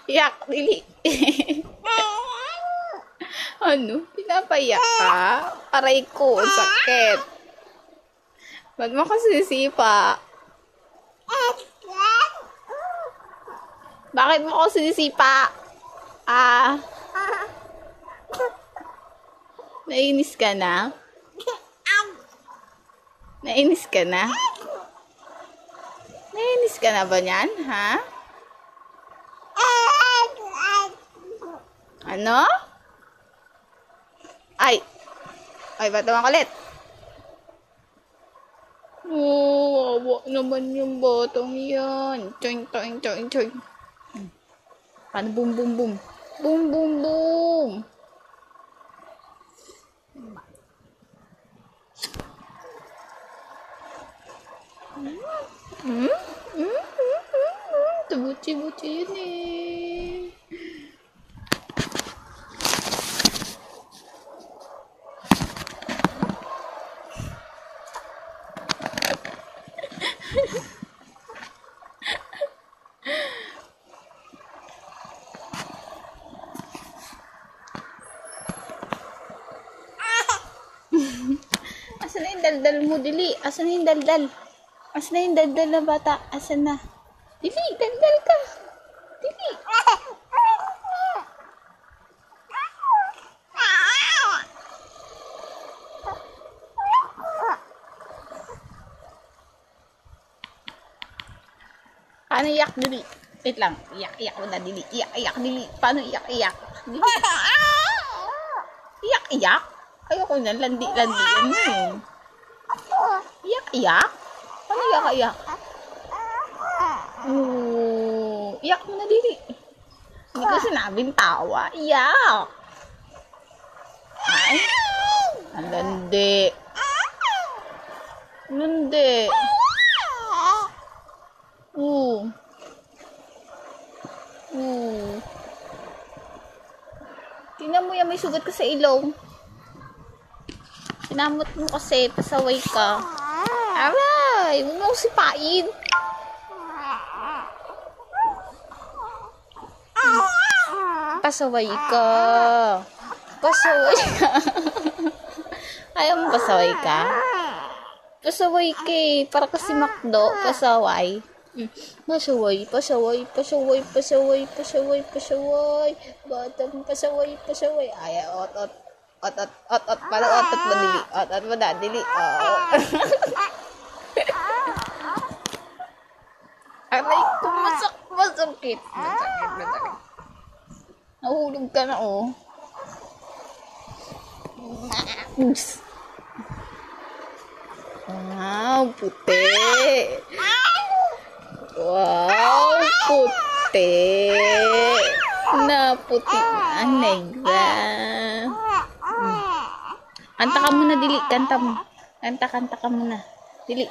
Iyak, dili. Ano? Pinapaiyak ka? Aray ko, sakit. Ba't mo kasi sisipa? Bakit mo kasi sisipa? Nainis ka na? Nainis ka na? Nainis ka na ba niyan, ha? Ano? Ay, ba't naman kulit? Wawa naman yung botong yan. Choing, choing, choing, choing. Paano boom, boom, boom? Boom, boom, boom. Tubuti-buti yun eh. Asan na yung daldal mo, Dili? Asan na yung daldal? Asan na yung daldal na bata? Asan na? Dili, daldal ka. Dili. Paano iyak, Dili? Wait lang. Iyak mo na, Dili. Iyak, Dili. Paano iyak? Dili. Iyak? Ayoko na, landi-landi yan yun. Iyak? Paano iyak? Iyak mo na, Dili. Hindi ko sinabing tawa. Iyak. Ay, ang landi. Landi. Tingnan mo yan, may sugat ka sa ilong. Sinamot mo kasi, pasaway ka. Aray, huwag mo sipain. Pasaway ka. Ayaw mo pasaway ka? Pasaway ka eh. Para kasi Macdo, pasaway. Pasaway. Batang pasaway. Ay, ot. Para otot mo, Dili. Otot mo na, Dili. Aray ko, masakit. Nahulog ka na, oh. Wow, puti. Wow, puti. Naputi na, negra. Kanta ka muna, Dili. Kanta mo. Kanta ka muna. Dili.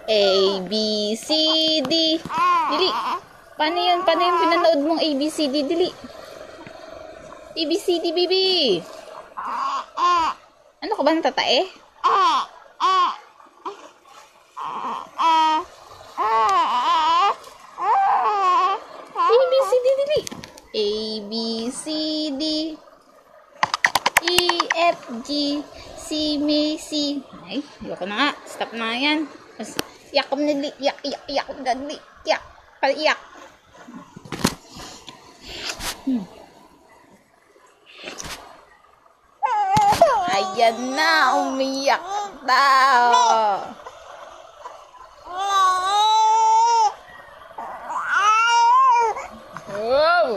A, B, C, D. Dili. Paano yun? Paano yung pinanood mong A, B, C, D, Dili? A, B, C, D, baby. Ano ka ba natatae? A, B, C, D, Dili. A, B, C, D. E, F, G, C, M, C. Ay, ayoko na nga. Stop na yan. Iyak mo na, Dili. Iyak mo na, Dili. Iyak. Iyak. Ayan na, umiyak daw. Wow.